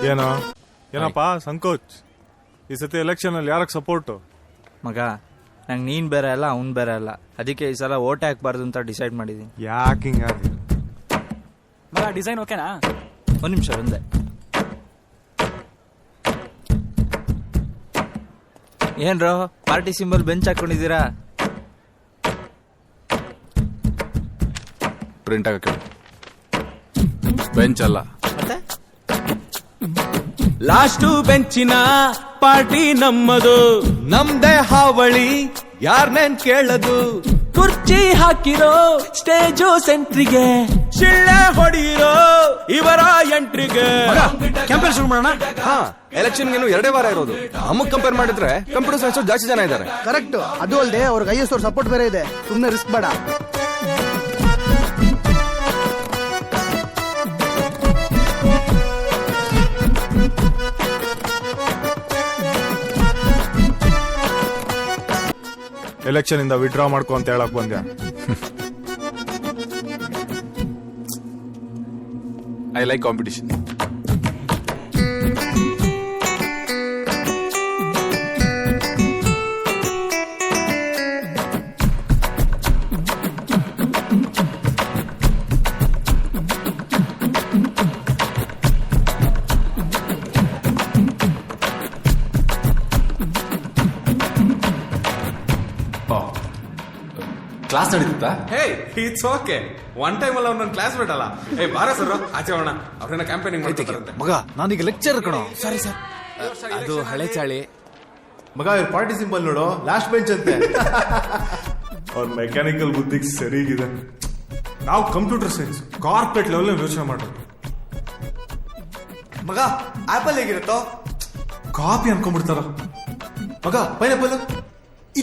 ಏನಪ್ಪ ಸಂಕೋಚ್? ಈ ಸತಿ ಎಲೆಕ್ಷನ್ ಅಲ್ಲಿ ಯಾರಕ್ಕೆ ಸಪೋರ್ಟ್? ಮಗ, ನಂಗೆ ನೀನ್ ಬೇರೆ ಅಲ್ಲ, ಅವ್ನ್ ಬೇರೆ ಅಲ್ಲ. ಅದಕ್ಕೆ ಈ ಸಲ ಓಟ್ ಹಾಕ್ಬಾರ್ದು ಅಂತ ಡಿಸೈಡ್ ಮಾಡಿದೀನಿ. ಯಾಕೆ ಹಿಂಗಾಗಿ? ಮಗ, ಡಿಸೈನ್ ಓಕೆನಾ? ಒಂದ್ ನಿಮಿಷ ಬಂದೆ. ಏನ್ರೋ ಪಾರ್ಟಿ ಸಿಂಬಲ್ ಬೆಂಚ್ ಹಾಕೊಂಡಿದ್ದೀರಾ? ಪ್ರಿಂಟ್ ಆಗಕ್ಕೆ ಬೆಂಚ್ ಅಲ್ಲ, ಮತ್ತೆ ಲಾಸ್ಟು ಬೆಂಚಿನ ಪಾರ್ಟಿ ನಮ್ಮದು, ನಮ್ದೇ ಹಾವಳಿ, ಯಾರ್ನೇನ್ ಕೇಳದು. ಕುರ್ಚಿ ಹಾಕಿರೋ ಸ್ಟೇಜು ಸೆಂಟ್ರಿಗೆ, ಶಿಳ್ಳೆ ಹೊಡೆಯಿರೋ ಇವರ ಎಂಟ್ರಿಗೆ. ಕ್ಯಾಂಪೇನ್ ಶುರು ಮಾಡೋಣ. ಹಾ, ಎಲೆಕ್ಷನ್ ಏನು 2 ವಾರ ಇರೋದು. ನಮಗ್ ಕಂಪೇರ್ ಮಾಡಿದ್ರೆ ಕಂಪ್ಯೂಟರ್ ಸೈನ್ಸ್ ಜಾಸ್ತಿ ಜನ ಇದ್ದಾರೆ. ಕರೆಕ್ಟ್. ಅದು ಅಲ್ಲದೆ ಅವ್ರಿಗೆ IS ಅವ್ರ ಸಪೋರ್ಟ್ ಬೇರೆ ಇದೆ. ಸುಮ್ಮನೆ ರಿಸ್ಕ್ ಬೇಡ. ಎಲೆಕ್ಷನ್ ಇಂದ ವಿಡ್ರಾ ಮಾಡ್ಕೊ ಅಂತ ಹೇಳಕ್ ಬಂದ್ಯಾ? I like competition. ಕ್ಲಾಸ್ ನಡೀತಾ? ಹೇ, ಇಟ್ಸ್ ಓಕೆ. ಒನ್ ಟೈಮ್ ಅಲ್ಲ ಒಂದೊಂದು ಕ್ಲಾಸ್ ಬಿಟ್ಟಲ್ಲ. ಏ ಬಾರ ಸರ್, ಆಚೆ ಹೋಗೋಣ. ಅವ್ರನ್ನ ಕ್ಯಾಂಪೇನಿಂಗ್ ಮಾಡ್ತಿದ್ದಾರೆ. ಮಗ, ನಾನೀಗ ಲೆಕ್ಚರ್ ಕಣೋ. ಸಾರಿ ಸರ್, ಅದು ಹಳೆ ಚಾಳಿ. ಮಗ, ಇವ್ರ ಪಾರ್ಟಿ ಸಿಂಬಲ್ ನೋಡು, ಲಾಸ್ಟ್ ಬೆಂಚ್ ಅಂತೆ. ಅವ್ರ ಮೆಕ್ಯಾನಿಕಲ್ ಬುದ್ಧಿಗೆ ಸರಿಗಿದೆ. ನಾವು ಕಂಪ್ಯೂಟರ್ ಸೈನ್ಸ್ ಕಾರ್ಪೊರೇಟ್ ಲೆವೆಲ್ ಯೋಚನೆ ಮಾಡೋದು. ಮಗ, ಆಪಲ್ ಹೇಗಿರುತ್ತೋ ಕಾಪಿ ಅನ್ಕೊಂಡ್ಬಿಡ್ತಾರ. ಮಗ, ಪೈನಾಪಲ್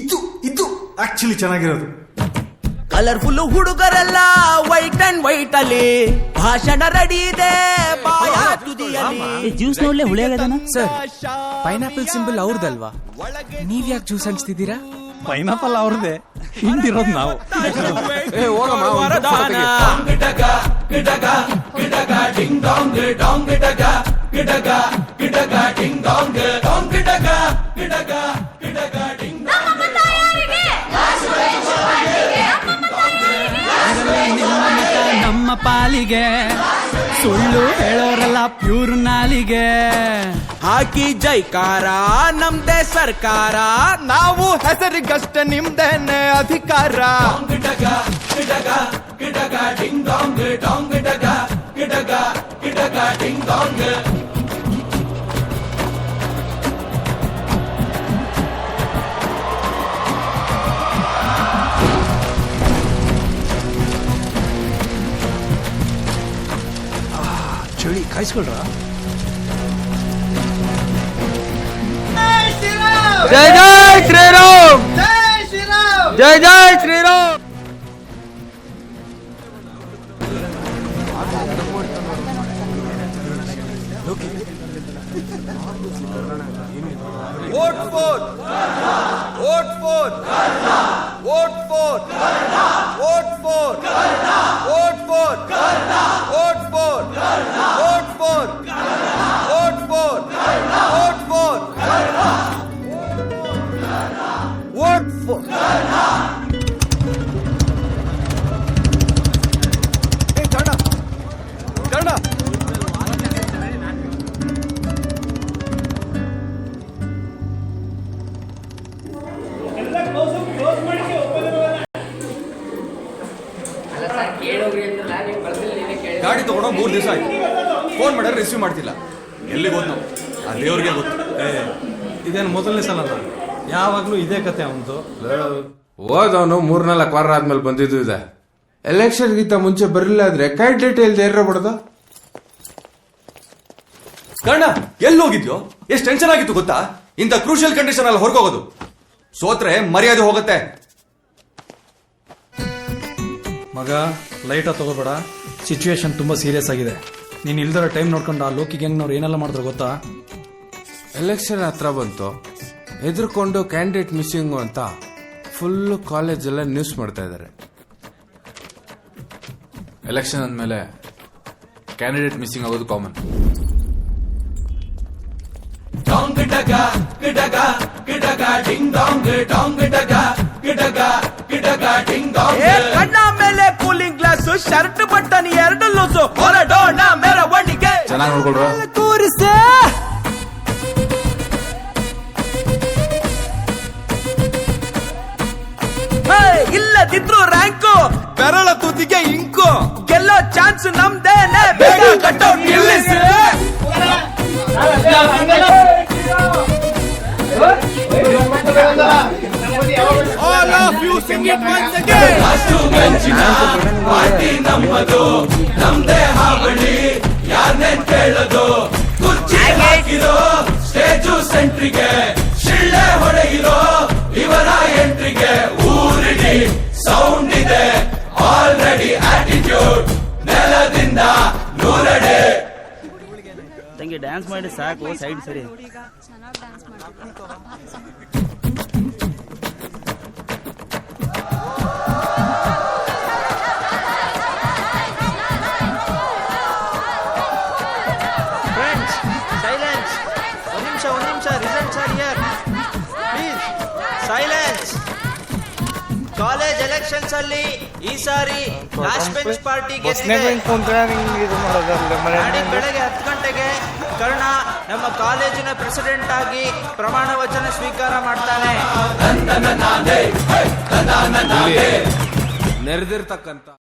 ಇದು ಆಕ್ಚುಲಿ ಚೆನ್ನಾಗಿರೋದು. ಕಲರ್ಫುಲ್ ಹುಡುಗರೆಲ್ಲ ವೈಟ್ ಅಂಡ್ ವೈಟ್ ಅಲ್ಲಿ ಭಾಷಣ ರೆಡಿ ಇದೆ. ಜ್ಯೂಸ್ ನೋಡ್ಲೆ ಹುಳಿಯಾಗದನ ಸರ್, ಪೈನಾಪಲ್ ಸಿಂಬಲ್ ಅವ್ರದಲ್ವಾ? ನೀವ್ ಯಾಕೆ ಜ್ಯೂಸ್ ಹಂಚ್ತಿದ್ದೀರಾ? ಪೈನಾಪಲ್ ಅವ್ರದೇ, ಹಿಂದಿರೋದು ನಾವು. ನಮ್ಮ ಪಾಲಿಗೆ ಸುಳ್ಳು ಹೇಳೋರಲ್ಲ ಪ್ಯೂರ್ ನಾಲಿಗೆ. ಹಾಕಿ ಜೈಕಾರ ನಮ್ದೇ ಸರ್ಕಾರ, ನಾವು ಹೆಸರಿಗಷ್ಟೇ ನಿಮ್ದೇನೆ ಅಧಿಕಾರ. ಚಳಿ ಕಾಯಿಸ್ಕೊಳ್ರ. ಜೈ ಜೈ ಶ್ರೀರಾಮ್, ಜೈ ಜೈ Shriram. Vote for, vote for, vote for, vote for, vote for, vote for, vote for, vote for, vote for, vote for. ಏ ಕರ್ಣ, ಕರ್ಣ, ಗಾಡಿ ತಗೊಂಡೋ 3 ದಿವಸ ಆಯ್ತು. ಫೋನ್ ಮಾಡಿದ್ರೆ ರಿಸೀವ್ ಮಾಡ್ತಿಲ್ಲ. ಎಲ್ಲಿಗೆ ಹೋದ್ ನಾವು? ಆ ದೇವ್ರಿಗೆ ಗೊತ್ತು. ಇದೇನು ಮೊದಲನೇ ಸಲ ಅಲ್ಲ, ಯಾವಾಗ್ಲೂ ಇದೇ ಕತೆ ಅವನದು. ಹೋದವನು 3-4 ವಾರ ಆದ್ಮೇಲೆ ಬಂದಿದ್ದು ಇದೆ. ಎಲೆಕ್ಷನ್ ಗಿಂತ ಮುಂಚೆ ಬರಲಿಲ್ಲ ಆದ್ರೆ ಕ್ಯಾಂಡಿಡೇಟ್ ಇಲ್ದೆ ಏನ್ರ ಬಿಡೋದು? ಕರ್ಣ, ಎಲ್ಲಿ ಹೋಗಿದ್ಯೋ? ಎಷ್ಟು ಟೆನ್ಷನ್ ಆಗಿತ್ತು ಗೊತ್ತಾ? ಇಂಥ ಕ್ರೂಷಿಯಲ್ ಕಂಡೀಷನ್ ಅಲ್ಲಿ ಹೊರಗೋಗೋದು. ಸೋತ್ರೆ ಮರ್ಯಾದೆ ಹೋಗುತ್ತೆ. ಮಗ, ಲೈಟ ತಗೋಬೇಡ, ಸಿಚುವೇಶನ್ ತುಂಬಾ ಸೀರಿಯಸ್ ಆಗಿದೆ. ನೀನ್ ಇಲ್ದರ ಟೈಮ್ ನೋಡ್ಕೊಂಡು ಆ ಲೋಕಿ ಗ್ಯಾಂಗ್ನವ್ರು ಏನೆಲ್ಲ ಮಾಡಿದ್ರು ಗೊತ್ತಾ? ಎಲೆಕ್ಷನ್ ಹತ್ರ ಬಂತು, ಹೆದರ್ಕೊಂಡು ಕ್ಯಾಂಡಿಡೇಟ್ ಮಿಸ್ಸಿಂಗು ಅಂತ ಫುಲ್ ಕಾಲೇಜ್ ಎಲ್ಲ ನ್ಯೂಸ್ ಮಾಡ್ತಾ ಇದ್ದಾರೆ. ಎಲೆಕ್ಷನ್ ಅಂದಮೇಲೆ ಕ್ಯಾಂಡಿಡೇಟ್ ಮಿಸ್ಸಿಂಗ್ ಆಗೋದು ಕಾಮನ್. ಕಣ್ಣ ಮೇಲೆ ಕೂಲಿಂಗ್ ಗ್ಲಾಸ್ ಶರ್ಟ್ ಬಟನ್ ಎರಡು ಲೂಸು ಹೊರಡೋಣ ಮೆರವಣಿಗೆ ಚೆನ್ನಾಗಿ ನೋಡ್ಕೊಳ್ರ. ಕೂರಿಸೆ ಇಲ್ಲದಿದ್ರು ರ್ಯಾಂಕು ಬೆರಳ ತುದಿಗೆ ಇಂಕು ಗೆಲ್ಲೋ ಚಾನ್ಸ್ ನಮ್ದೇನೆ ಬೇಗ ಕಟ್ಟೋ ನಿಲ್ಲಿಸಿ All of you sing it once again. Party ನಮ್ಮದು ನಮ್ದೇ ಹಾವಳಿ ಯಾರನ್ನೇ ಕೇಳೋದು ಕುರ್ಚಿ ಹಾಕಿರೋ ಸ್ಟೇಜು ಸೆಂಟ್ರಿಗೆ ಶಿಳ್ಳೆ ಹೊಡೆಯಿರೋ ಇವರ ಎಂಟ್ರಿಗೆ ಊರಿಡಿ ಸೌಂಡ್ ಇದೆ ಆಲ್ರೆಡಿ ಆಟಿಟ್ಯೂಡ್ ನೆಲದಿಂದ ನೂರಡೆ ತಂಗಿ ಡ್ಯಾನ್ಸ್ ಮಾಡಿ ಸಾಕು ಸೈಡ್ ಸರಿ ಫ್ರೆಂಡ್ಸ್ ಸೈಲೆನ್ಸ್ ಒಂದು ನಿಮಿಷ results are here please silence college elections ಅಲ್ಲಿ ಈ ಸಾರಿ ಲಾಸ್ಟ್ ಬೆಂಚ್ ಪಾರ್ಟಿ ಗೆದ್ದಿದೆ ನಾಳೆ ಬೆಳಗ್ಗೆ 10 ಗಂಟೆಗೆ ಕರ್ಣ ನಮ್ಮ ಕಾಲೇಜಿನ ಪ್ರೆಸಿಡೆಂಟ್ ಆಗಿ ಪ್ರಮಾಣ ವಚನ ಸ್ವೀಕಾರ ಮಾಡ್ತಾನೆ. ನೆರೆದಿರ್ತಕ್ಕಂಥ